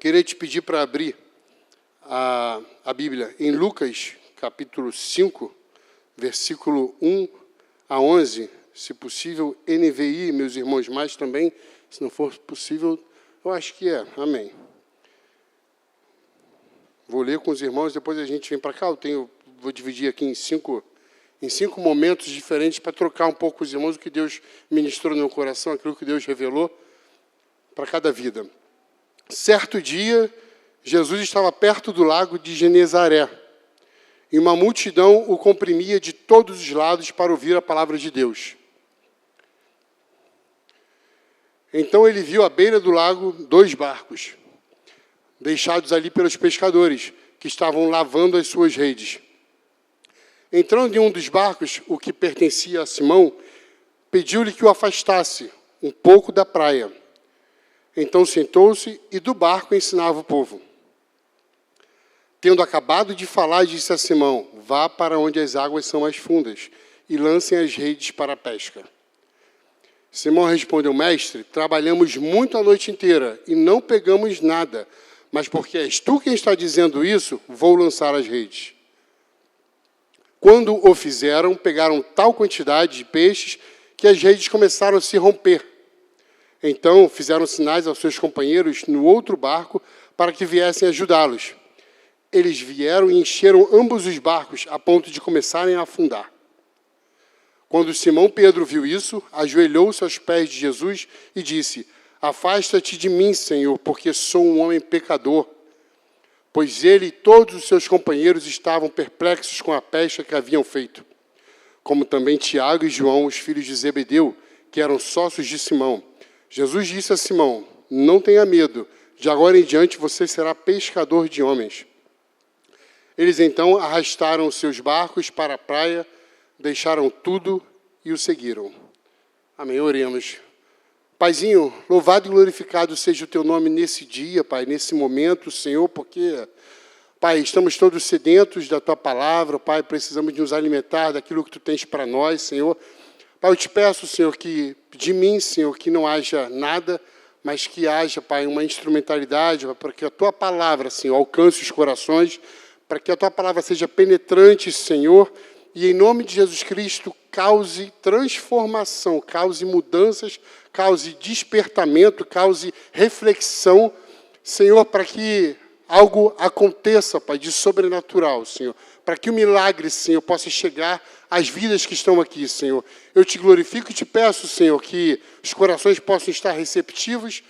Queria te pedir para abrir a Bíblia em Lucas, capítulo 5, versículo 1 a 11, se possível, NVI, meus irmãos, mais também, se não for possível, eu acho que é, amém. Vou ler com os irmãos, depois a gente vem para cá, vou dividir aqui em cinco momentos diferentes para trocar um pouco com os irmãos o que Deus ministrou no meu coração, aquilo que Deus revelou para cada vida. Certo dia, Jesus estava perto do lago de Genezaré, e uma multidão o comprimia de todos os lados para ouvir a palavra de Deus. Então ele viu à beira do lago 2 barcos, deixados ali pelos pescadores, que estavam lavando as suas redes. Entrando em um dos barcos, o que pertencia a Simão, pediu-lhe que o afastasse um pouco da praia. Então sentou-se e do barco ensinava o povo. Tendo acabado de falar, disse a Simão: vá para onde as águas são mais fundas e lancem as redes para a pesca. Simão respondeu: mestre, trabalhamos muito a noite inteira e não pegamos nada, mas porque és tu quem está dizendo isso, vou lançar as redes. Quando o fizeram, pegaram tal quantidade de peixes que as redes começaram a se romper. Então fizeram sinais aos seus companheiros no outro barco para que viessem ajudá-los. Eles vieram e encheram ambos os barcos a ponto de começarem a afundar. Quando Simão Pedro viu isso, ajoelhou-se aos pés de Jesus e disse: afasta-te de mim, Senhor, porque sou um homem pecador. Pois ele e todos os seus companheiros estavam perplexos com a pesca que haviam feito. Como também Tiago e João, os filhos de Zebedeu, que eram sócios de Simão. Jesus disse a Simão: não tenha medo, de agora em diante você será pescador de homens. Eles então arrastaram os seus barcos para a praia, deixaram tudo e o seguiram. Amém, oremos. Paizinho, louvado e glorificado seja o teu nome nesse dia, Pai, nesse momento, Senhor, porque, Pai, estamos todos sedentos da tua palavra, Pai, precisamos de nos alimentar daquilo que tu tens para nós, Senhor. Pai, eu te peço, Senhor, que de mim, Senhor, que não haja nada, mas que haja, Pai, uma instrumentalidade, para que a tua palavra, Senhor, alcance os corações, para que a tua palavra seja penetrante, Senhor, e em nome de Jesus Cristo cause transformação, cause mudanças, cause despertamento, cause reflexão, Senhor, para que algo aconteça, Pai, de sobrenatural, Senhor, para que o milagre, Senhor, possa chegar às vidas que estão aqui, Senhor. Eu te glorifico e te peço, Senhor, que os corações possam estar receptivos,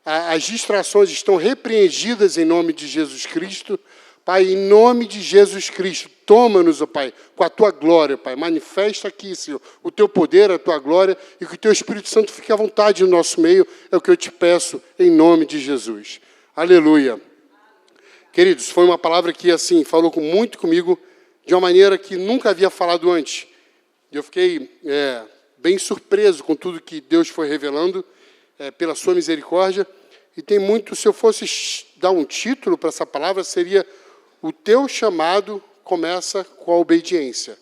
as distrações estão repreendidas em nome de Jesus Cristo. Pai, em nome de Jesus Cristo, toma-nos, ó Pai, com a tua glória, Pai. Manifesta aqui, Senhor, o teu poder, a tua glória, e que o teu Espírito Santo fique à vontade no nosso meio, é o que eu te peço, em nome de Jesus. Aleluia. Queridos, foi uma palavra que, assim, falou muito comigo, de uma maneira que nunca havia falado antes. Eu fiquei bem surpreso com tudo que Deus foi revelando, pela sua misericórdia, e tem muito, se eu fosse dar um título para essa palavra, seria: o teu chamado começa com a obediência.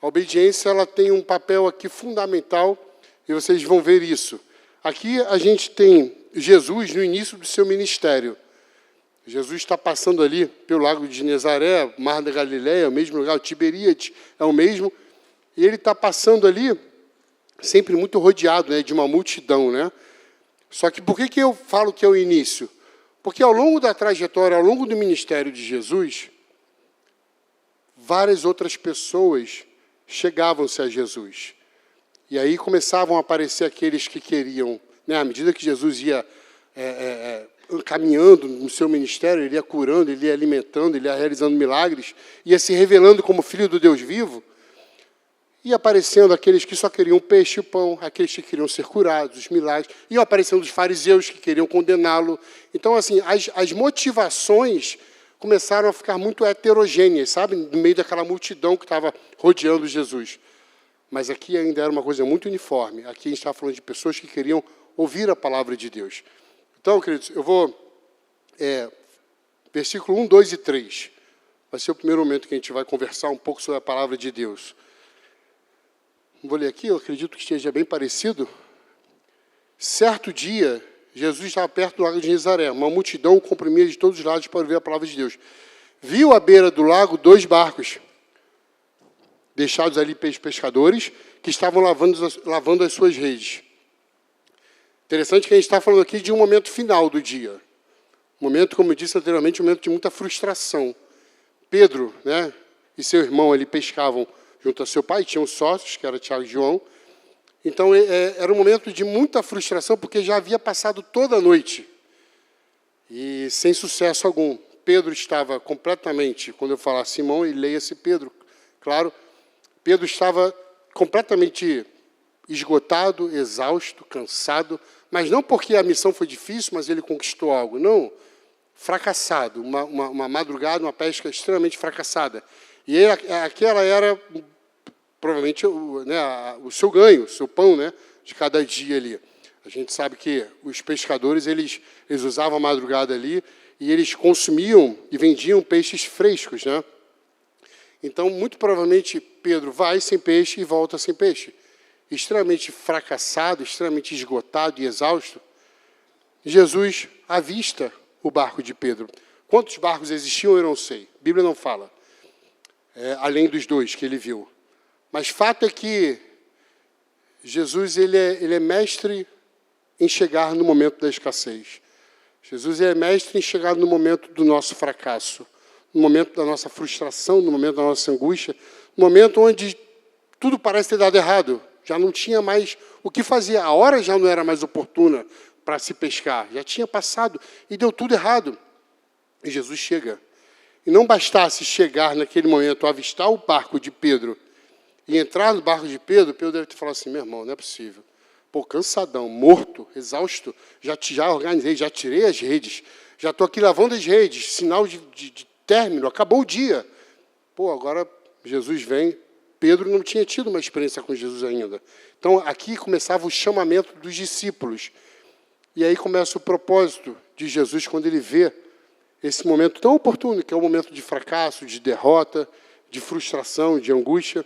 A obediência, ela tem um papel aqui fundamental, e vocês vão ver isso. Aqui a gente tem Jesus no início do seu ministério. Jesus está passando ali pelo lago de Genezaré, Mar da Galileia, o mesmo lugar, o Tiberíades é o mesmo, e ele está passando ali, sempre muito rodeado, né, de uma multidão, né? Só que por que eu falo que é o início? Porque ao longo da trajetória, ao longo do ministério de Jesus, várias outras pessoas chegavam-se a Jesus. E aí começavam a aparecer aqueles que queriam, né, à medida que Jesus ia caminhando no seu ministério, ele ia curando, ele ia alimentando, ele ia realizando milagres, ia se revelando como Filho do Deus vivo, e aparecendo aqueles que só queriam peixe e pão, aqueles que queriam ser curados, os milagres, iam aparecendo os fariseus que queriam condená-lo. Então, assim, as motivações começaram a ficar muito heterogêneas, sabe? No meio daquela multidão que estava rodeando Jesus. Mas aqui ainda era uma coisa muito uniforme. Aqui a gente está falando de pessoas que queriam ouvir a palavra de Deus. Então, queridos, eu vou... versículo 1, 2 e 3. Vai ser o primeiro momento que a gente vai conversar um pouco sobre a palavra de Deus. Vou ler aqui, eu acredito que esteja bem parecido. Certo dia, Jesus estava perto do lago de Genezaré. Uma multidão o comprimia de todos os lados para ouvir a palavra de Deus. Viu à beira do lago 2 barcos, deixados ali pelos pescadores, que estavam lavando as suas redes. Interessante que a gente está falando aqui de um momento final do dia. Um momento, como eu disse anteriormente, um momento de muita frustração. Pedro, né, e seu irmão ali pescavam junto a seu pai, tinham sócios, que era Tiago e João. Então, era um momento de muita frustração, porque já havia passado toda a noite. E sem sucesso algum. Pedro estava completamente, quando eu falar Simão, e leia-se Pedro, claro, Pedro estava completamente esgotado, exausto, cansado, mas não porque a missão foi difícil, mas ele conquistou algo, não, fracassado, uma madrugada, uma pesca extremamente fracassada. E aquela era, provavelmente, o seu ganho, o seu pão, né, de cada dia ali. A gente sabe que os pescadores, eles usavam a madrugada ali e eles consumiam e vendiam peixes frescos, né? Então, muito provavelmente, Pedro vai sem peixe e volta sem peixe. Extremamente fracassado, extremamente esgotado e exausto. Jesus avista o barco de Pedro. Quantos barcos existiam, eu não sei. A Bíblia não fala. Além dos 2 que ele viu. Mas fato é que Jesus ele é mestre em chegar no momento da escassez. Jesus é mestre em chegar no momento do nosso fracasso, no momento da nossa frustração, no momento da nossa angústia, no momento onde tudo parece ter dado errado. Já não tinha mais o que fazer. A hora já não era mais oportuna para se pescar. Já tinha passado e deu tudo errado. E Jesus chega. E não bastasse chegar naquele momento, avistar o barco de Pedro e entrar no barco de Pedro, Pedro deve ter falado assim, meu irmão, não é possível. Pô, cansadão, morto, exausto, já organizei, já tirei as redes, já estou aqui lavando as redes, sinal de término, acabou o dia. Pô, agora Jesus vem. Pedro não tinha tido uma experiência com Jesus ainda. Então, aqui começava o chamamento dos discípulos. E aí começa o propósito de Jesus quando ele vê esse momento tão oportuno, que é o momento de fracasso, de derrota, de frustração, de angústia.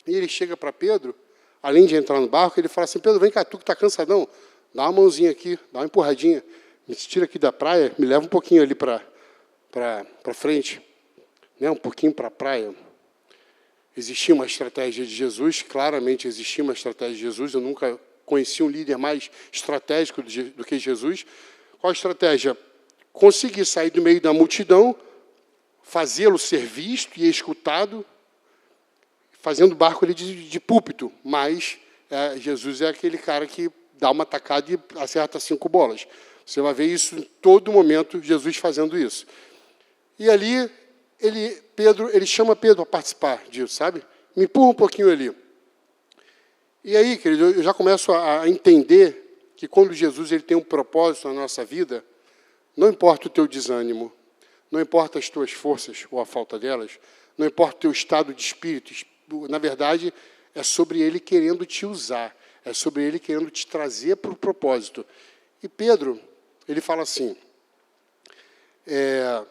E ele chega para Pedro, além de entrar no barco, ele fala assim, Pedro, vem cá, tu que está cansadão, dá uma mãozinha aqui, dá uma empurradinha, me tira aqui da praia, me leva um pouquinho ali para frente, né, um pouquinho para a praia. Existia uma estratégia de Jesus, claramente existia uma estratégia de Jesus, eu nunca conheci um líder mais estratégico do que Jesus. Qual a estratégia? Conseguir sair do meio da multidão, fazê-lo ser visto e escutado, fazendo o barco ali de púlpito, mas Jesus é aquele cara que dá uma tacada e acerta 5 bolas. Você vai ver isso em todo momento, Jesus fazendo isso. E ali, ele chama Pedro a participar disso, sabe? Me empurra um pouquinho ali. E aí, querido, eu já começo a entender que quando Jesus ele tem um propósito na nossa vida, não importa o teu desânimo, não importa as tuas forças ou a falta delas, não importa o teu estado de espírito, na verdade, é sobre ele querendo te usar, é sobre ele querendo te trazer para o propósito. E Pedro, ele fala assim,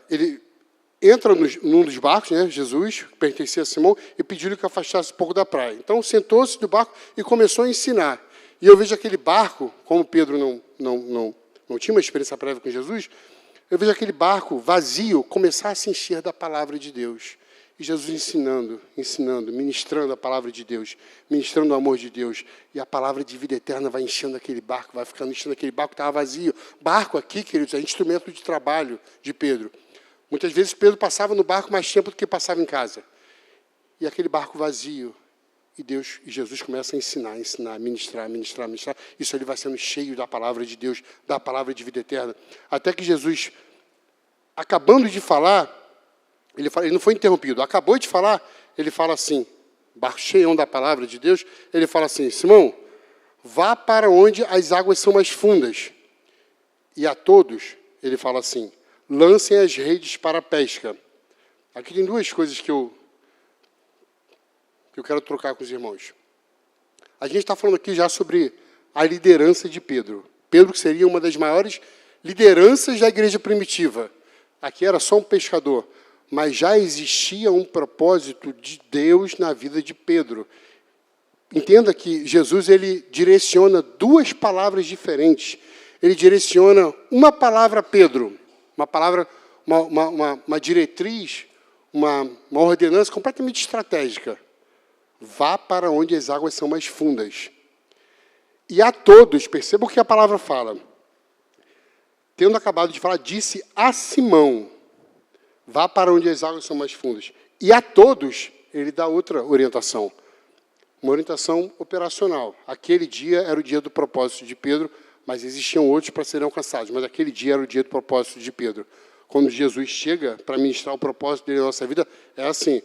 ele entra num dos barcos, né, Jesus, que pertencia a Simão, e pediu-lhe que afastasse um pouco da praia. Então, sentou-se no barco e começou a ensinar. E eu vejo aquele barco, como Pedro não tinha uma experiência prévia com Jesus, eu vejo aquele barco vazio começar a se encher da palavra de Deus. E Jesus ensinando, ministrando a palavra de Deus, ministrando o amor de Deus. E a palavra de vida eterna vai enchendo aquele barco, vai ficando enchendo aquele barco que estava vazio. Barco aqui, queridos, é instrumento de trabalho de Pedro. Muitas vezes Pedro passava no barco mais tempo do que passava em casa. E aquele barco vazio. E Jesus começa a ensinar, ministrar. Isso ele vai sendo cheio da palavra de Deus, da palavra de vida eterna. Até que Jesus, acabando de falar, ele não foi interrompido, acabou de falar, ele fala assim, barco cheio da palavra de Deus, ele fala assim, Simão, vá para onde as águas são mais fundas. E a todos, ele fala assim, lancem as redes para a pesca. Aqui tem 2 coisas que eu quero trocar com os irmãos. A gente está falando aqui já sobre a liderança de Pedro. Pedro, que seria uma das maiores lideranças da igreja primitiva. Aqui era só um pescador, mas já existia um propósito de Deus na vida de Pedro. Entenda que Jesus ele direciona 2 palavras diferentes. ele direciona uma palavra a Pedro, uma palavra, uma diretriz, uma ordenança completamente estratégica. Vá para onde as águas são mais fundas. E a todos, perceba o que a palavra fala. Tendo acabado de falar, disse a Simão, vá para onde as águas são mais fundas. E a todos, ele dá outra orientação. Uma orientação operacional. Aquele dia era o dia do propósito de Pedro, mas existiam outros para serem alcançados. Mas aquele dia era o dia do propósito de Pedro. Quando Jesus chega para ministrar o propósito dele na nossa vida, é assim.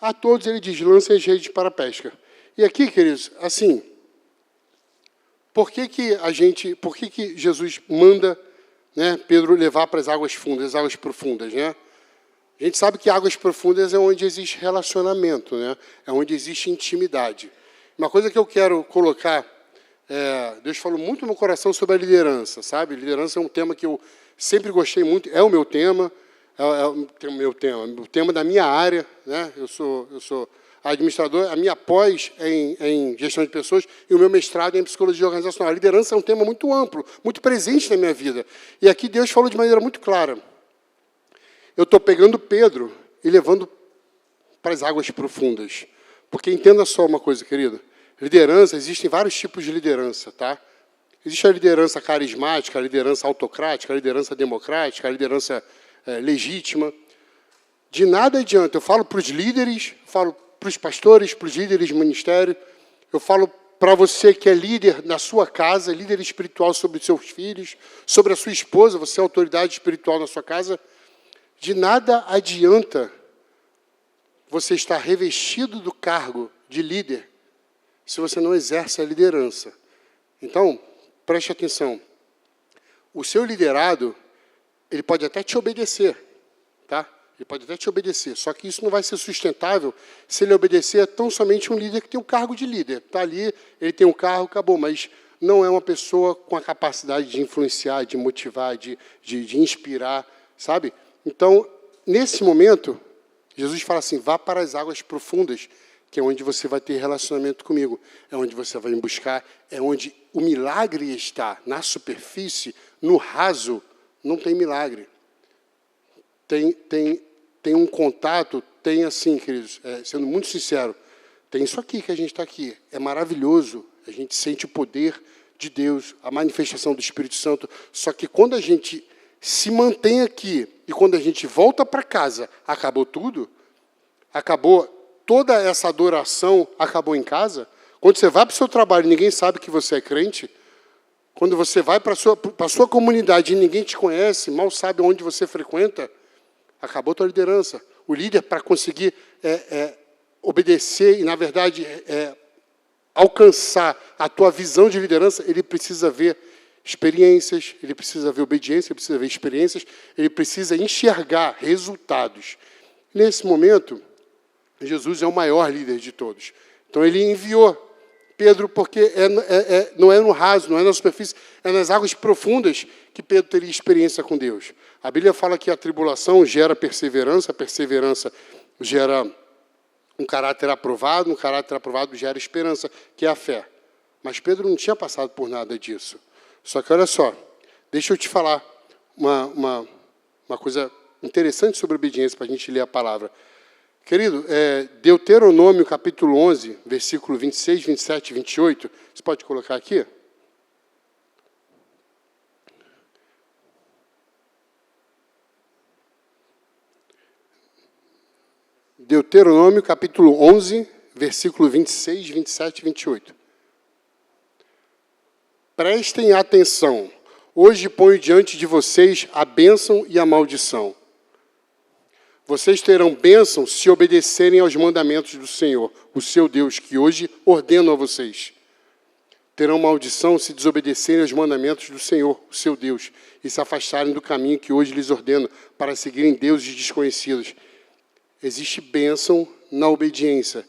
A todos ele diz, lancem as redes para a pesca. E aqui, queridos, assim, por que Jesus manda, né, Pedro levar para as águas fundas, as águas profundas, né? A gente sabe que águas profundas é onde existe relacionamento, né? É onde existe intimidade. Uma coisa que eu quero colocar, Deus falou muito no meu coração sobre a liderança, sabe? Liderança é um tema que eu sempre gostei muito, é o meu tema, o tema da minha área, né? Eu sou administrador, a minha pós é em gestão de pessoas e o meu mestrado é em psicologia organizacional. A liderança é um tema muito amplo, muito presente na minha vida. E aqui Deus falou de maneira muito clara. Eu estou pegando Pedro e levando para as águas profundas. Porque entenda só uma coisa, querido. Liderança, existem vários tipos de liderança, tá? Existe a liderança carismática, a liderança autocrática, a liderança democrática, a liderança legítima. De nada adianta. Eu falo para os líderes, eu falo para os pastores, para os líderes de ministério, eu falo para você que é líder na sua casa, líder espiritual sobre os seus filhos, sobre a sua esposa, você é autoridade espiritual na sua casa. De nada adianta você estar revestido do cargo de líder se você não exerce a liderança. Então, preste atenção. O seu liderado, ele pode até te obedecer, tá? Ele pode até te obedecer, só que isso não vai ser sustentável se ele obedecer a tão somente um líder que tem o cargo de líder. Está ali, ele tem um cargo, acabou, mas não é uma pessoa com a capacidade de influenciar, de motivar, de inspirar, sabe? Então, nesse momento, Jesus fala assim, vá para as águas profundas, que é onde você vai ter relacionamento comigo, é onde você vai me buscar, é onde o milagre está. Na superfície, no raso, não tem milagre. Tem um contato, tem assim, queridos, sendo muito sincero, tem isso aqui que a gente está aqui, é maravilhoso, a gente sente o poder de Deus, a manifestação do Espírito Santo, só que quando a gente se mantém aqui e quando a gente volta para casa, acabou tudo, acabou toda essa adoração, acabou em casa. Quando você vai para o seu trabalho e ninguém sabe que você é crente, quando você vai para a sua comunidade e ninguém te conhece, mal sabe onde você frequenta, acabou a tua liderança. O líder, para conseguir obedecer e, na verdade, alcançar a tua visão de liderança, ele precisa ver experiências, ele precisa ver obediência, ele precisa ver experiências, ele precisa enxergar resultados. Nesse momento, Jesus é o maior líder de todos. Então, ele enviou Pedro, porque não é no raso, não é na superfície, é nas águas profundas que Pedro teria experiência com Deus. A Bíblia fala que a tribulação gera perseverança, a perseverança gera um caráter aprovado gera esperança, que é a fé. Mas Pedro não tinha passado por nada disso. Só que, olha só, deixa eu te falar uma coisa interessante sobre obediência, para a gente ler a palavra. Querido, Deuteronômio, capítulo 11, versículo 26, 27 e 28. Você pode colocar aqui? Deuteronômio, capítulo 11, versículo 26, 27 e 28. Prestem atenção. Hoje ponho diante de vocês a bênção e a maldição. Vocês terão bênção se obedecerem aos mandamentos do Senhor, o seu Deus, que hoje ordeno a vocês. Terão maldição se desobedecerem aos mandamentos do Senhor, o seu Deus, e se afastarem do caminho que hoje lhes ordeno, para seguirem deuses desconhecidos. Existe bênção na obediência.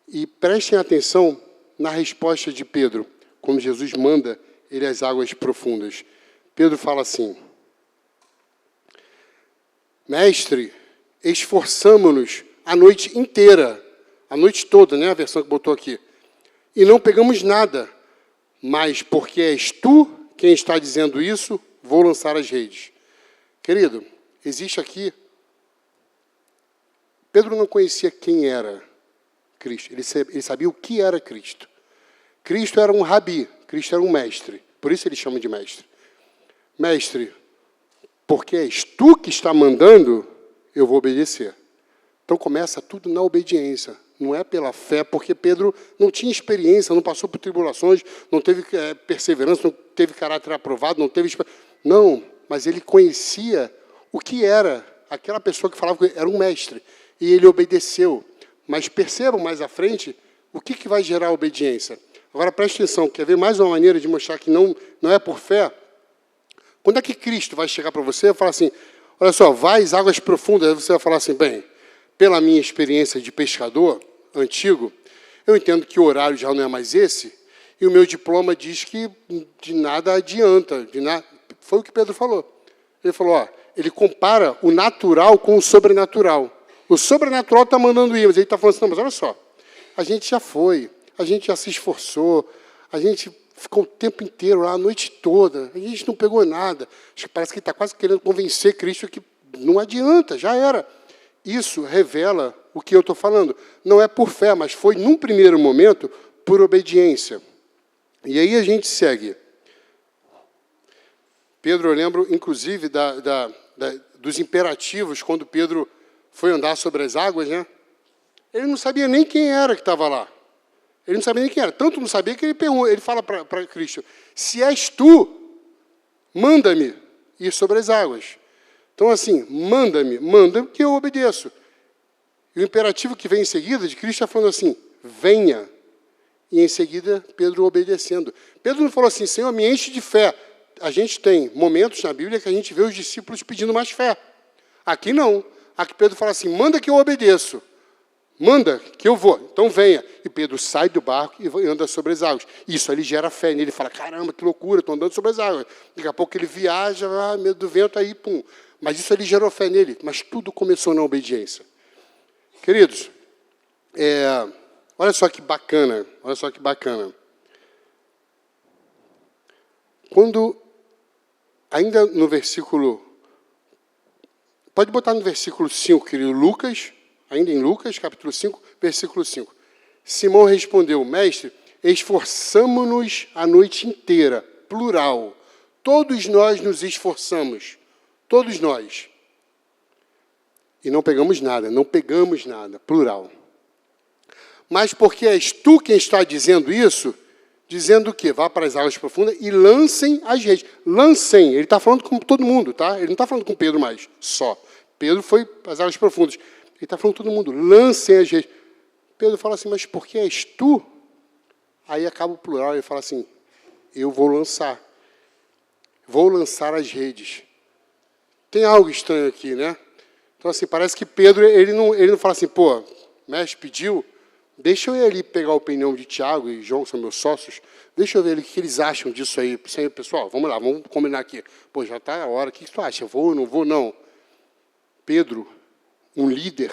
E prestem atenção na resposta de Pedro, quando Jesus manda ele às águas profundas. Pedro fala assim, Mestre, esforçamo-nos a noite inteira, a noite toda, né, a versão que botou aqui, e não pegamos nada, mas porque és tu quem está dizendo isso, vou lançar as redes. Querido, existe aqui... Pedro não conhecia quem era Cristo, ele sabia o que era Cristo. Cristo era um rabi, Cristo era um mestre, por isso ele chama de mestre. Mestre, porque és tu que está mandando, eu vou obedecer. Então começa tudo na obediência, não é pela fé, porque Pedro não tinha experiência, não passou por tribulações, não teve perseverança, não teve caráter aprovado, não teve... Não, mas ele conhecia o que era aquela pessoa que falava que era um mestre, e ele obedeceu. Mas percebam mais à frente o que vai gerar a obediência. Agora, preste atenção, quer ver mais uma maneira de mostrar que não é por fé? Quando é que Cristo vai chegar para você e falar assim, olha só, vai às águas profundas, aí você vai falar assim, bem, pela minha experiência de pescador antigo, eu entendo que o horário já não é mais esse, e o meu diploma diz que de nada adianta. Foi o que Pedro falou. Ele falou, ó, ele compara o natural com o sobrenatural. O sobrenatural está mandando ir, mas ele está falando assim, não, mas olha só, a gente já foi, a gente já se esforçou, a gente ficou o tempo inteiro lá, a noite toda, a gente não pegou nada. Acho que parece que ele está quase querendo convencer Cristo que não adianta, já era. Isso revela o que eu estou falando. Não é por fé, mas foi, num primeiro momento, por obediência. E aí a gente segue. Pedro, eu lembro, inclusive, dos imperativos, quando Pedro foi andar sobre as águas, né? Ele não sabia nem quem era que estava lá. Ele não sabia nem quem era. Tanto não sabia que ele fala para Cristo, se és tu, manda-me ir sobre as águas. Então, assim, manda-me que eu obedeço. E o imperativo que vem em seguida, de Cristo, está falando assim, venha. E em seguida, Pedro obedecendo. Pedro não falou assim, Senhor, me enche de fé. A gente tem momentos na Bíblia que a gente vê os discípulos pedindo mais fé. Aqui não. Aqui Pedro fala assim, manda que eu obedeço. Manda que eu vou. Então venha. E Pedro sai do barco e anda sobre as águas. Isso ali gera fé nele. Ele fala, caramba, que loucura, estou andando sobre as águas. Daqui a pouco ele viaja, medo do vento, aí pum. Mas isso ali gerou fé nele. Mas tudo começou na obediência. Queridos, olha só que bacana. Olha só que bacana. Quando, ainda no versículo... Pode botar no versículo 5, querido, Lucas, ainda em Lucas, capítulo 5, versículo 5. Simão respondeu, mestre, esforçamo-nos a noite inteira, plural. Todos nós nos esforçamos, todos nós. E não pegamos nada, plural. Mas porque és tu quem está dizendo isso, dizendo o quê? Vá para as águas profundas e lancem as redes. Lancem, ele está falando com todo mundo, tá? Ele não está falando com Pedro mais, só. Pedro foi para as águas profundas. Ele está falando com todo mundo, lancem as redes. Pedro fala assim, mas porque és tu? Aí acaba o plural, ele fala assim, eu vou lançar. Vou lançar as redes. Tem algo estranho aqui, né? Então, assim, parece que Pedro, ele não fala assim, pô, mestre pediu, deixa eu ir ali pegar a opinião de Tiago e João, que são meus sócios, deixa eu ver ali o que eles acham disso aí. Pessoal, vamos lá, vamos combinar aqui. Pô, já está a hora, o que tu acha? Eu vou ou não vou? Não. Pedro, um líder,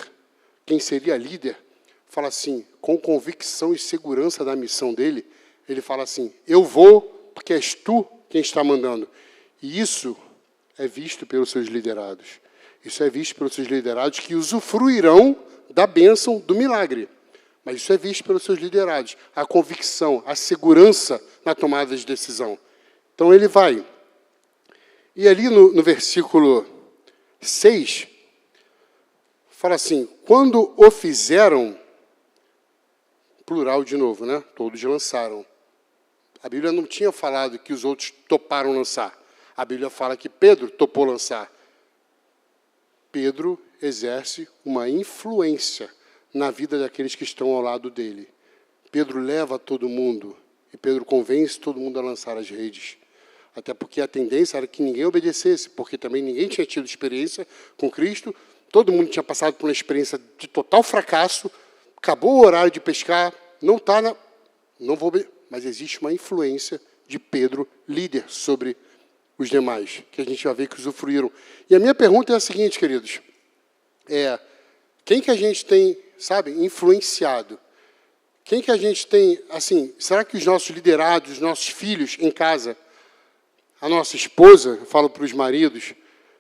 quem seria líder, fala assim, com convicção e segurança da missão dele, ele fala assim, eu vou porque és tu quem está mandando. E isso é visto pelos seus liderados. Isso é visto pelos seus liderados que usufruirão da bênção do milagre. Mas isso é visto pelos seus liderados. A convicção, a segurança na tomada de decisão. Então, ele vai. E ali no versículo 6, fala assim, quando o fizeram, plural de novo, né? Todos lançaram. A Bíblia não tinha falado que os outros toparam lançar. A Bíblia fala que Pedro topou lançar. Pedro exerce uma influência na vida daqueles que estão ao lado dele. Pedro leva todo mundo, e Pedro convence todo mundo a lançar as redes. Até porque a tendência era que ninguém obedecesse, porque também ninguém tinha tido experiência com Cristo, todo mundo tinha passado por uma experiência de total fracasso, acabou o horário de pescar, não vou obedecer. Mas existe uma influência de Pedro, líder, sobre os demais, que a gente vai ver que usufruíram. E a minha pergunta é a seguinte, queridos, quem que a gente tem, sabe, influenciado? Quem que a gente tem, assim, será que os nossos liderados, os nossos filhos em casa, a nossa esposa, eu falo para os maridos,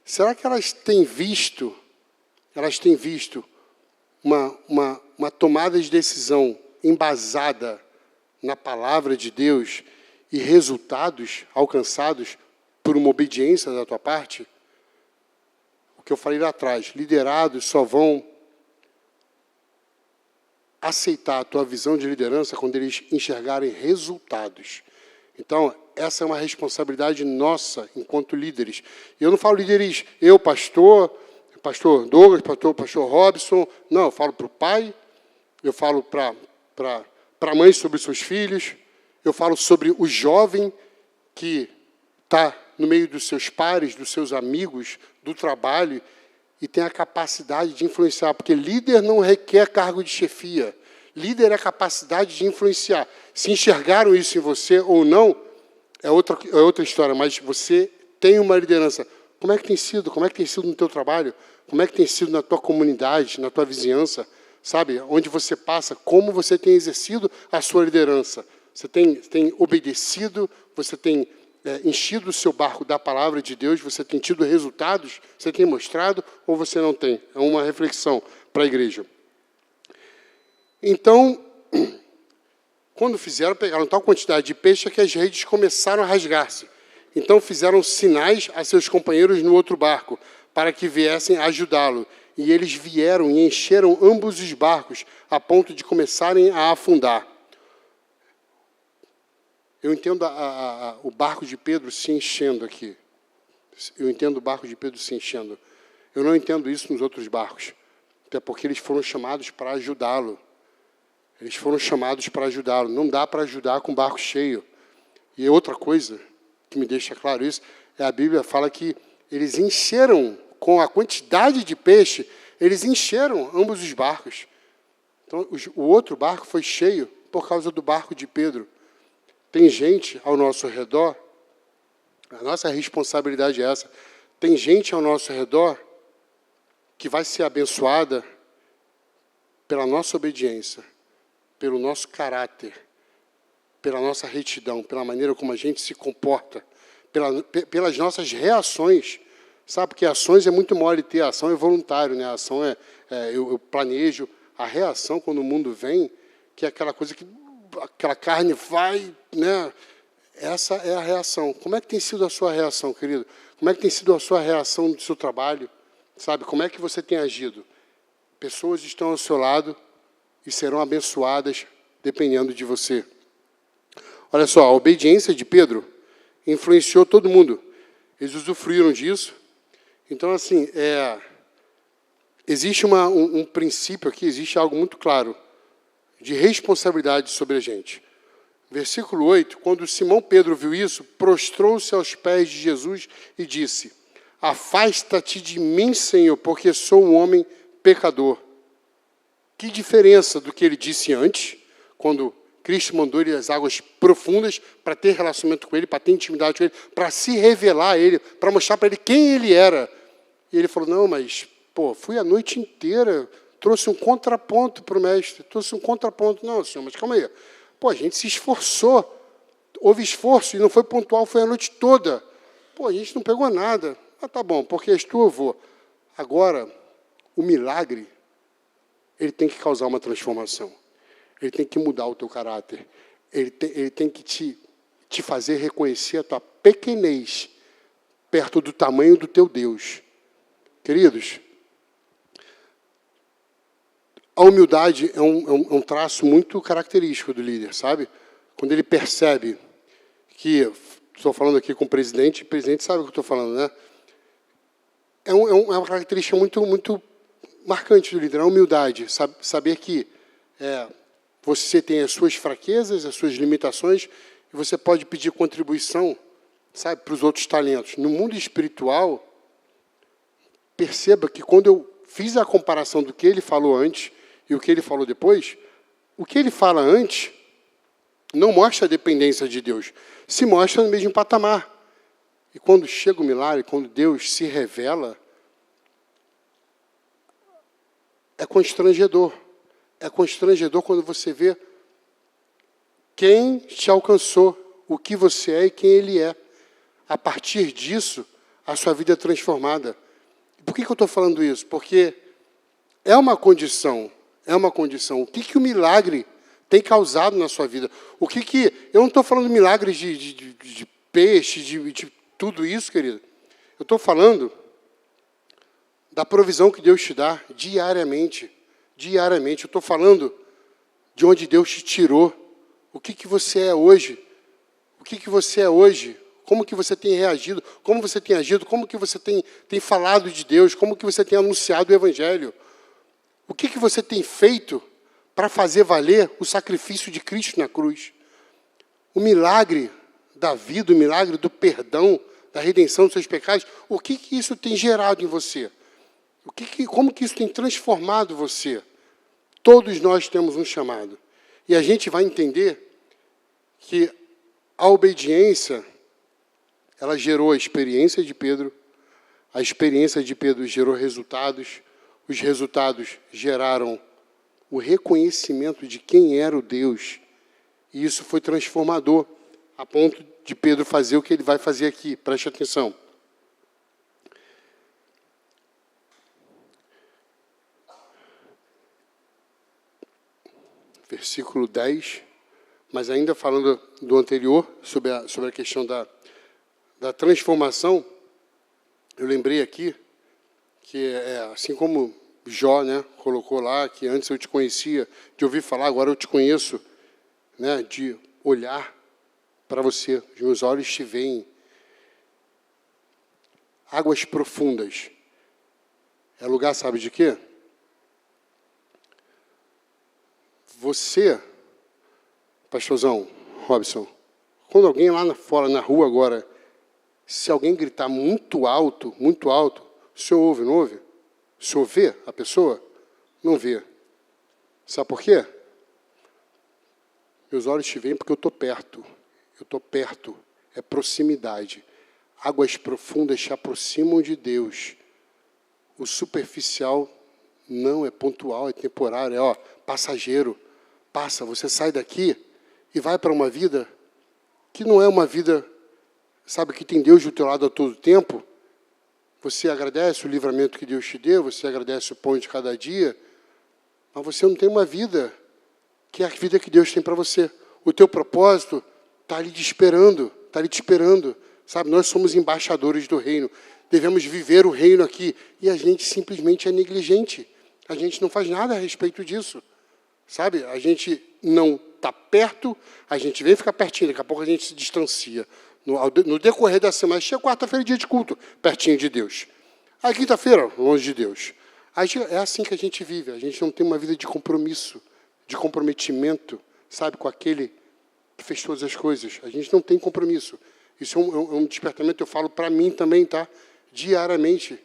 será que elas têm visto uma tomada de decisão embasada na palavra de Deus e resultados alcançados por uma obediência da tua parte? O que eu falei lá atrás, liderados só vão aceitar a tua visão de liderança quando eles enxergarem resultados. Então, essa é uma responsabilidade nossa, enquanto líderes. E eu não falo líderes, eu, pastor Douglas, pastor Robson. Não, eu falo para o pai, eu falo para a mãe sobre os seus filhos, eu falo sobre o jovem que está no meio dos seus pares, dos seus amigos, do trabalho, e tem a capacidade de influenciar, porque líder não requer cargo de chefia. Líder é a capacidade de influenciar. Se enxergaram isso em você ou não, é outra história, mas você tem uma liderança. Como é que tem sido? Como é que tem sido no teu trabalho? Como é que tem sido na tua comunidade, na tua vizinhança? Sabe? Onde você passa, como você tem exercido a sua liderança? Você tem obedecido, você tem enchido o seu barco da palavra de Deus, você tem tido resultados, você tem mostrado, ou você não tem? É uma reflexão para a igreja. Então, quando pegaram tal quantidade de peixe que as redes começaram a rasgar-se. Então, fizeram sinais a seus companheiros no outro barco, para que viessem ajudá-lo. E eles vieram e encheram ambos os barcos, a ponto de começarem a afundar. Eu entendo o barco de Pedro se enchendo aqui. Eu entendo o barco de Pedro se enchendo. Eu não entendo isso nos outros barcos. Até porque eles foram chamados para ajudá-lo. Eles foram chamados para ajudá-lo. Não dá para ajudar com barco cheio. E outra coisa que me deixa claro isso, a Bíblia fala que eles encheram, com a quantidade de peixe, eles encheram ambos os barcos. Então, o outro barco foi cheio por causa do barco de Pedro. Tem gente ao nosso redor, a nossa responsabilidade é essa, tem gente ao nosso redor que vai ser abençoada pela nossa obediência, pelo nosso caráter, pela nossa retidão, pela maneira como a gente se comporta, pelas nossas reações. Sabe, porque ações é muito mole ter, a ação é voluntário, né? A ação eu planejo, a reação quando o mundo vem, que é aquela coisa que aquela carne vai, né? Essa é a reação. Como é que tem sido a sua reação, querido? Como é que tem sido a sua reação do seu trabalho? Sabe, como é que você tem agido? Pessoas estão ao seu lado e serão abençoadas dependendo de você. Olha só, a obediência de Pedro influenciou todo mundo. Eles usufruíram disso. Então, assim, existe um princípio aqui, existe algo muito claro de responsabilidade sobre a gente. Versículo 8, quando Simão Pedro viu isso, prostrou-se aos pés de Jesus e disse: afasta-te de mim, Senhor, porque sou um homem pecador. Que diferença do que ele disse antes, quando Cristo mandou ele às águas profundas para ter relacionamento com ele, para ter intimidade com ele, para se revelar a ele, para mostrar para ele quem ele era. E ele falou, não, mas, fui a noite inteira, trouxe um contraponto para o mestre, trouxe um contraponto. Não, senhor, mas calma aí. A gente se esforçou, houve esforço e não foi pontual, foi a noite toda. A gente não pegou nada. Ah, tá bom, porque és tu, eu vou. Agora, o milagre, ele tem que causar uma transformação. Ele tem que mudar o teu caráter. Ele tem que te fazer reconhecer a tua pequenez perto do tamanho do teu Deus. Queridos, a humildade é um traço muito característico do líder, sabe? Quando ele percebe que, estou falando aqui com o presidente sabe o que eu estou falando, né? É uma característica muito, muito marcante do líder, a humildade, saber que você tem as suas fraquezas, as suas limitações, e você pode pedir contribuição, sabe, para os outros talentos. No mundo espiritual, perceba que quando eu fiz a comparação do que ele falou antes e o que ele falou depois, o que ele fala antes não mostra a dependência de Deus, se mostra no mesmo patamar. E quando chega o milagre, quando Deus se revela, é constrangedor. É constrangedor quando você vê quem te alcançou, o que você é e quem ele é. a partir disso, a sua vida é transformada. Por que eu estou falando isso? Porque é uma condição. O que o milagre tem causado na sua vida? Eu não estou falando milagres de peixe, de tudo isso, querido. Eu estou falando da provisão que Deus te dá diariamente. Diariamente. Eu estou falando de onde Deus te tirou. O que você é hoje. O que você é hoje. Como que você tem reagido. Como você tem agido. Como que você tem falado de Deus. Como que você tem anunciado o Evangelho. O que você tem feito para fazer valer o sacrifício de Cristo na cruz. O milagre da vida, o milagre do perdão, da redenção dos seus pecados. O que isso tem gerado em você? Como que isso tem transformado você? Todos nós temos um chamado. E a gente vai entender que a obediência, ela gerou a experiência de Pedro. A experiência de Pedro gerou resultados. Os resultados geraram o reconhecimento de quem era o Deus. E isso foi transformador, a ponto de Pedro fazer o que ele vai fazer aqui. Preste atenção. Versículo 10, mas ainda falando do anterior, sobre a questão da transformação, eu lembrei aqui que assim como Jó, né, colocou lá, que antes eu te conhecia, de ouvir falar, agora eu te conheço, né, de olhar para você, os meus olhos te veem. Águas profundas. É lugar, sabe de quê? Você, pastorzão, Robson, quando alguém lá fora, na rua agora, se alguém gritar muito alto, o senhor ouve, não ouve? O senhor vê a pessoa? Não vê. Sabe por quê? Meus olhos te veem porque eu estou perto. Eu estou perto. É proximidade. Águas profundas te aproximam de Deus. O superficial não é pontual, é temporário, é passageiro. Passa, você sai daqui e vai para uma vida que não é uma vida, sabe, que tem Deus do teu lado a todo tempo. Você agradece o livramento que Deus te deu, você agradece o pão de cada dia, mas você não tem uma vida que é a vida que Deus tem para você. O teu propósito está ali te esperando, sabe? Nós somos embaixadores do reino, devemos viver o reino aqui, e a gente simplesmente é negligente. A gente não faz nada a respeito disso, sabe? A gente não está perto, a gente vem ficar pertinho, daqui a pouco a gente se distancia. No decorrer da semana, chega quarta-feira, dia de culto, pertinho de Deus. Aí quinta-feira, longe de Deus. Aí, é assim que a gente vive. A gente não tem uma vida de compromisso, de comprometimento, sabe, com aquele que fez todas as coisas. A gente não tem compromisso. Isso é um despertamento, eu falo para mim também, tá? Diariamente.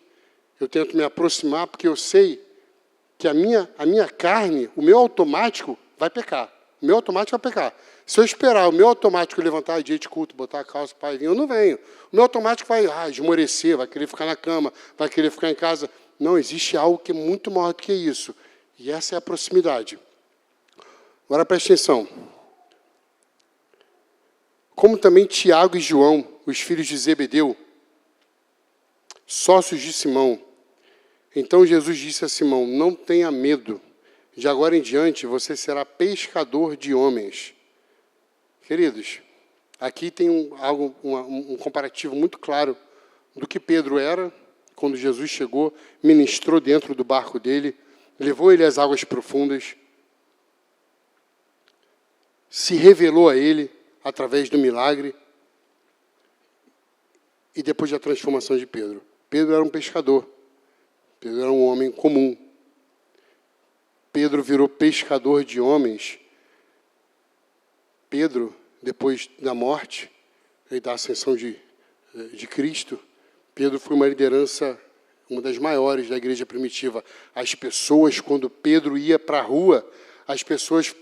Eu tento me aproximar, porque eu sei que a minha carne, o meu automático, vai pecar. O meu automático vai pecar. Se eu esperar o meu automático levantar dia de culto, botar a calça para vir, eu não venho. O meu automático vai esmorecer, vai querer ficar na cama, vai querer ficar em casa. Não, existe algo que é muito maior do que isso. E essa é a proximidade. Agora preste atenção. Como também Tiago e João, os filhos de Zebedeu, sócios de Simão. Então Jesus disse a Simão, não tenha medo. De agora em diante, você será pescador de homens. Queridos, aqui tem um comparativo muito claro do que Pedro era, quando Jesus chegou, ministrou dentro do barco dele, levou ele às águas profundas, se revelou a ele através do milagre, e depois da transformação de Pedro. Pedro era um pescador, Pedro era um homem comum. Pedro virou pescador de homens. Pedro, depois da morte e da ascensão de Cristo, Pedro foi uma liderança, uma das maiores da igreja primitiva. As pessoas, quando Pedro ia para a rua, as pessoas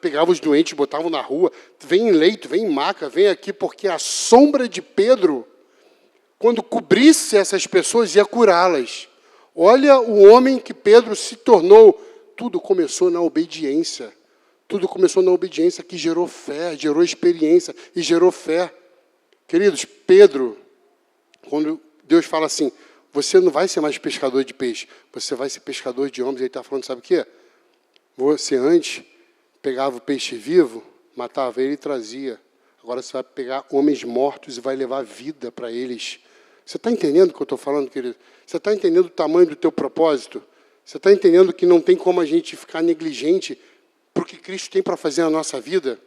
pegavam os doentes, botavam na rua, vem em leito, vem em maca, vem aqui, porque a sombra de Pedro, quando cobrisse essas pessoas, ia curá-las. Olha o homem que Pedro se tornou. Tudo começou na obediência. Tudo começou na obediência que gerou fé, gerou experiência e gerou fé. Queridos, Pedro, quando Deus fala assim, você não vai ser mais pescador de peixe, você vai ser pescador de homens, ele está falando, sabe o quê? Você antes pegava o peixe vivo, matava ele e trazia. Agora você vai pegar homens mortos e vai levar vida para eles. Você está entendendo o que eu estou falando, querido? Você está entendendo o tamanho do teu propósito? Você está entendendo que não tem como a gente ficar negligente para o que Cristo tem para fazer na nossa vida?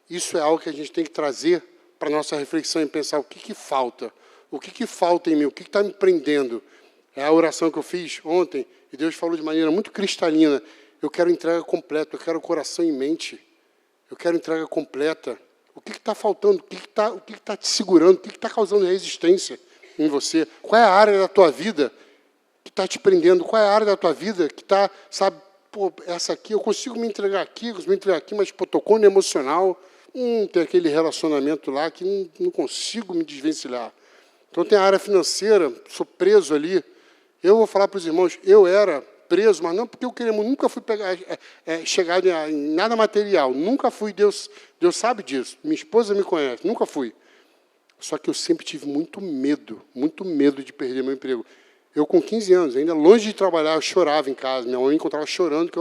Isso é algo que a gente tem que trazer para a nossa reflexão e pensar o que falta. O que falta em mim? O que está me prendendo? É a oração que eu fiz ontem, e Deus falou de maneira muito cristalina. Eu quero entrega completa, eu quero coração e mente. Eu quero entrega completa. O que está faltando? O que está te segurando? O que está causando resistência em você? Qual é a área da tua vida que está te prendendo? Qual é a área da tua vida que está, sabe, pô, essa aqui, eu consigo me entregar aqui, mas tocou no emocional, tem aquele relacionamento lá que não consigo me desvencilhar. Então, tem a área financeira, sou preso ali. Eu vou falar para os irmãos, eu era preso, mas não porque eu queria, nunca fui chegar em nada material, nunca fui, Deus sabe disso, minha esposa me conhece, nunca fui. Só que eu sempre tive muito medo de perder meu emprego. Eu, com 15 anos, ainda longe de trabalhar, eu chorava em casa, minha mãe me encontrava chorando,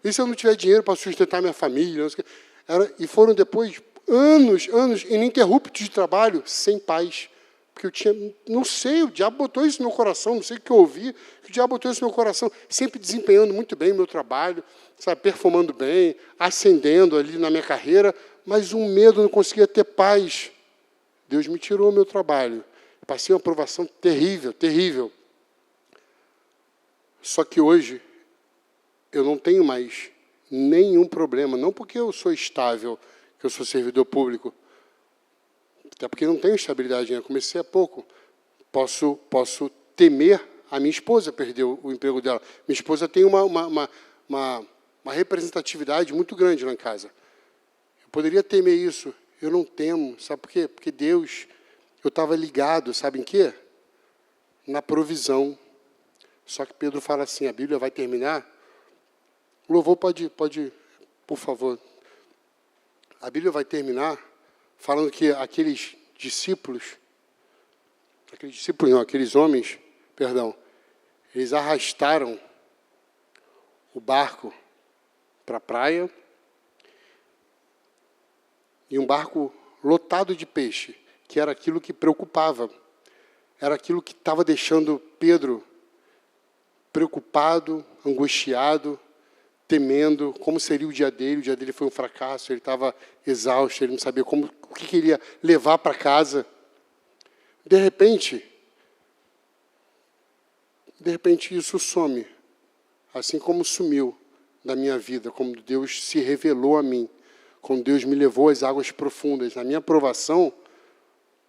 e se eu não tiver dinheiro para sustentar minha família? E foram depois anos ininterruptos de trabalho, sem paz. Porque eu tinha, não sei, o diabo botou isso no meu coração, não sei o que eu ouvi, o diabo botou isso no meu coração, sempre desempenhando muito bem o meu trabalho, sabe, performando bem, ascendendo ali na minha carreira, mas um medo, não conseguia ter paz. Deus me tirou o meu trabalho. Passei uma provação terrível, terrível. Só que hoje eu não tenho mais nenhum problema, não porque eu sou estável, que eu sou servidor público, até porque não tenho estabilidade ainda, comecei há pouco. Posso temer a minha esposa perder o emprego dela. Minha esposa tem uma representatividade muito grande lá em casa. Eu poderia temer isso. Eu não temo. Sabe por quê? Porque Deus, eu estava ligado, sabe em quê? Na provisão. Só que Pedro fala assim, a Bíblia vai terminar. O louvor pode, por favor. A Bíblia vai terminar falando que aqueles homens, eles arrastaram o barco para a praia, e um barco lotado de peixe, que era aquilo que preocupava, era aquilo que estava deixando Pedro preocupado, angustiado, temendo como seria o dia dele. O dia dele foi um fracasso, ele estava exausto, ele não sabia o que queria levar para casa. De repente isso some, assim como sumiu da minha vida, como Deus se revelou a mim, como Deus me levou às águas profundas. Na minha provação,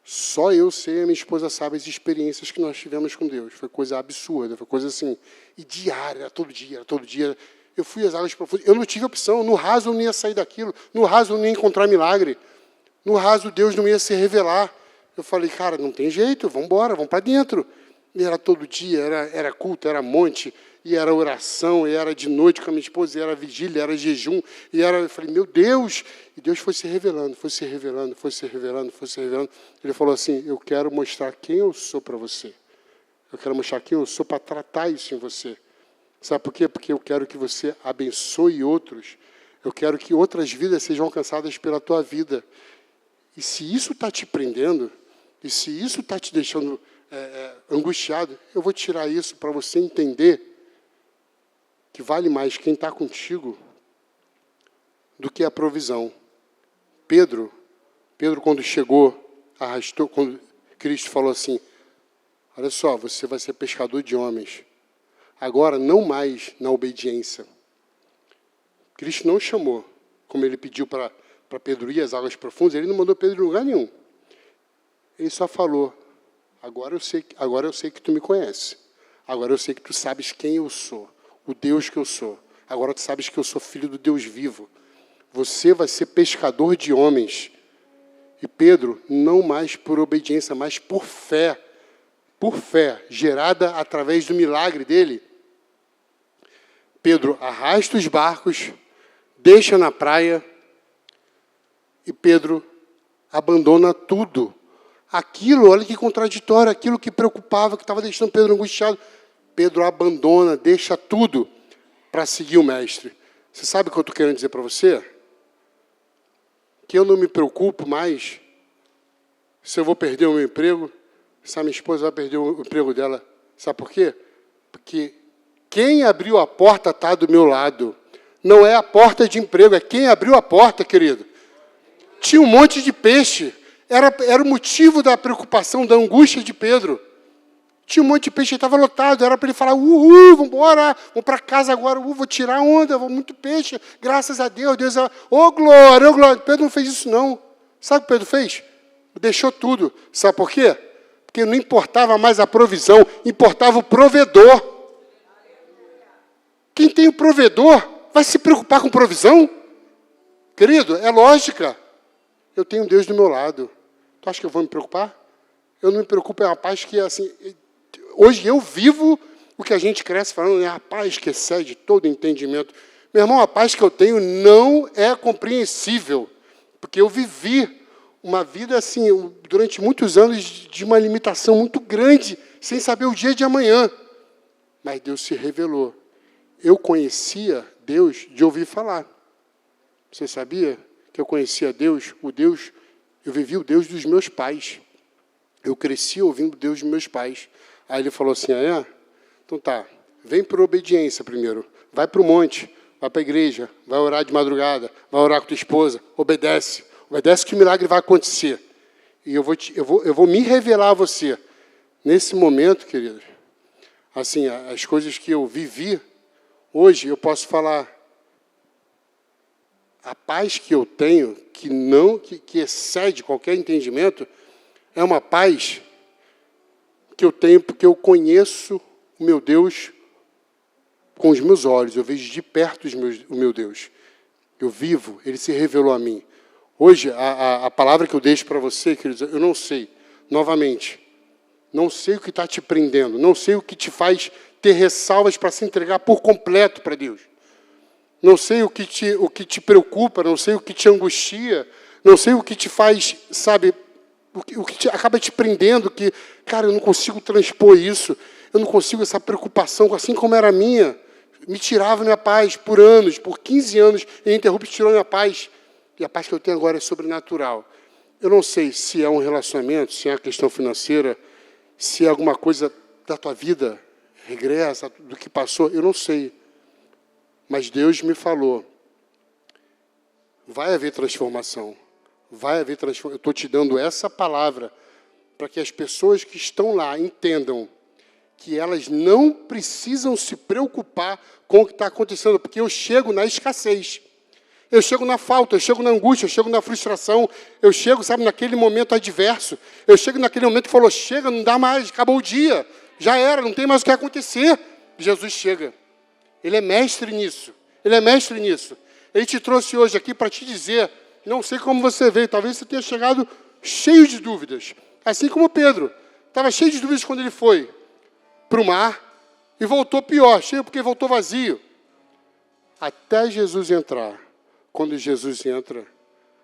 só eu sei e a minha esposa sabe as experiências que nós tivemos com Deus. Foi coisa absurda, foi coisa assim, e diária, era todo dia. Eu fui às águas profundas, eu não tive opção, no raso eu não ia sair daquilo, no raso eu não ia encontrar milagre, no raso Deus não ia se revelar. Eu falei, cara, não tem jeito, vamos embora, vamos para dentro. E era todo dia, era culto, era monte, e era oração, e era de noite com a minha esposa, e era vigília, era jejum, eu falei, meu Deus! E Deus foi se revelando. Ele falou assim, eu quero mostrar quem eu sou para você. Eu quero mostrar quem eu sou para tratar isso em você. Sabe por quê? Porque eu quero que você abençoe outros. Eu quero que outras vidas sejam alcançadas pela tua vida. E se isso está te prendendo, e se isso está te deixando angustiado, eu vou tirar isso para você entender que vale mais quem está contigo do que a provisão. Pedro, quando chegou, arrastou, quando Cristo falou assim, olha só, você vai ser pescador de homens. Agora, não mais na obediência. Cristo não chamou, como ele pediu para Pedro ir às águas profundas, ele não mandou Pedro em lugar nenhum. Ele só falou, agora eu sei que tu me conhece. Agora eu sei que tu sabes quem eu sou, o Deus que eu sou. Agora tu sabes que eu sou filho do Deus vivo. Você vai ser pescador de homens. E Pedro, não mais por obediência, mas por fé, gerada através do milagre dele, Pedro arrasta os barcos, deixa na praia, e Pedro abandona tudo. Aquilo, olha que contraditório, aquilo que preocupava, que estava deixando Pedro angustiado. Pedro abandona, deixa tudo para seguir o Mestre. Você sabe o que eu estou querendo dizer para você? Que eu não me preocupo mais se eu vou perder o meu emprego, se a minha esposa vai perder o emprego dela. Sabe por quê? Porque quem abriu a porta está do meu lado. Não é a porta de emprego, é quem abriu a porta, querido. Tinha um monte de peixe. Era o motivo da preocupação, da angústia de Pedro. Tinha um monte de peixe, estava lotado. Era para ele falar, vamos embora, vamos para casa agora, vou tirar onda, muito peixe, graças a Deus. Deus é... glória, glória. Pedro não fez isso, não. Sabe o que Pedro fez? Deixou tudo. Sabe por quê? Porque não importava mais a provisão, importava o provedor. Quem tem o provedor vai se preocupar com provisão? Querido, é lógica. Eu tenho Deus do meu lado. Tu acha que eu vou me preocupar? Eu não me preocupo, é uma paz que, assim, hoje eu vivo o que a gente cresce falando, é a paz que excede todo entendimento. Meu irmão, a paz que eu tenho não é compreensível, porque eu vivi uma vida, assim, durante muitos anos, de uma limitação muito grande, sem saber o dia de amanhã. Mas Deus se revelou. Eu conhecia Deus de ouvir falar. Você sabia que eu conhecia Deus? Eu vivi o Deus dos meus pais. Eu cresci ouvindo Deus dos meus pais. Aí ele falou assim, então tá, vem por obediência primeiro. Vai para o monte, vai para a igreja, vai orar de madrugada, vai orar com tua esposa, obedece. Obedece que o milagre vai acontecer. E eu vou me revelar a você. Nesse momento, querido, assim, as coisas que eu vivi, hoje eu posso falar, a paz que eu tenho, que excede qualquer entendimento, é uma paz que eu tenho porque eu conheço o meu Deus com os meus olhos, eu vejo de perto o meu Deus. Eu vivo, ele se revelou a mim. Hoje, a palavra que eu deixo para você, queridos, eu não sei, novamente, não sei o que está te prendendo, não sei o que te faz ter ressalvas para se entregar por completo para Deus. Não sei o que te preocupa, não sei o que te angustia, não sei o que te faz, sabe, o que acaba te prendendo, que, cara, eu não consigo transpor isso, eu não consigo essa preocupação, assim como era a minha, me tirava minha paz por anos, por 15 anos, ininterrupto tirou minha paz. E a paz que eu tenho agora é sobrenatural. Eu não sei se é um relacionamento, se é uma questão financeira, se é alguma coisa da tua vida, regressa, do que passou, eu não sei. Mas Deus me falou, vai haver transformação. Vai haver transformação. Eu estou te dando essa palavra para que as pessoas que estão lá entendam que elas não precisam se preocupar com o que está acontecendo, porque eu chego na escassez. Eu chego na falta, eu chego na angústia, eu chego na frustração, eu chego, sabe, naquele momento adverso. Eu chego naquele momento que falou, chega, não dá mais, acabou o dia, já era, não tem mais o que acontecer. Jesus chega. Ele é mestre nisso. Ele é mestre nisso. Ele te trouxe hoje aqui para te dizer, não sei como você veio, talvez você tenha chegado cheio de dúvidas. Assim como Pedro. Estava cheio de dúvidas quando ele foi para o mar e voltou pior, cheio porque voltou vazio. Até Jesus entrar. Quando Jesus entra,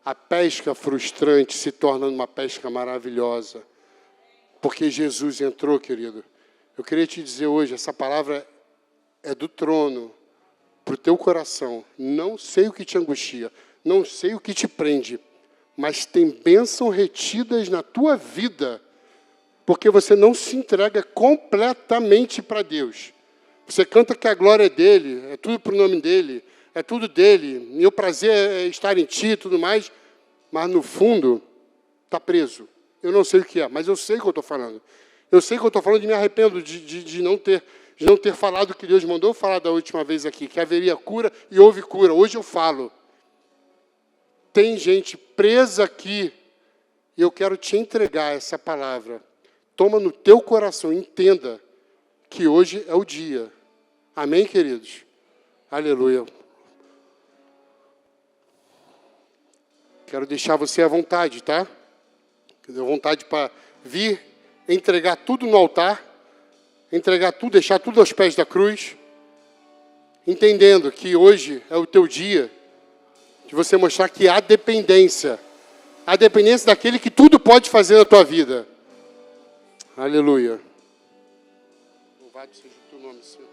a pesca frustrante se torna uma pesca maravilhosa. Porque Jesus entrou, querido. Eu queria te dizer hoje, essa palavra é do trono para o teu coração. Não sei o que te angustia, não sei o que te prende, mas tem bênçãos retidas na tua vida, porque você não se entrega completamente para Deus. Você canta que a glória é dele, é tudo para o nome dele, é tudo dele, meu prazer é estar em ti e tudo mais, mas no fundo está preso. Eu não sei o que é, mas eu sei o que eu estou falando. Eu sei que eu estou falando e me arrependo de não ter falado o que Deus mandou falar da última vez aqui, que haveria cura e houve cura. Hoje eu falo. Tem gente presa aqui e eu quero te entregar essa palavra. Toma no teu coração, entenda que hoje é o dia. Amém, queridos? Aleluia. Quero deixar você à vontade, tá? À vontade para vir, entregar tudo no altar, entregar tudo, deixar tudo aos pés da cruz, entendendo que hoje é o teu dia de você mostrar que há dependência a dependência daquele que tudo pode fazer na tua vida. Aleluia. Louvado seja o teu nome, Senhor.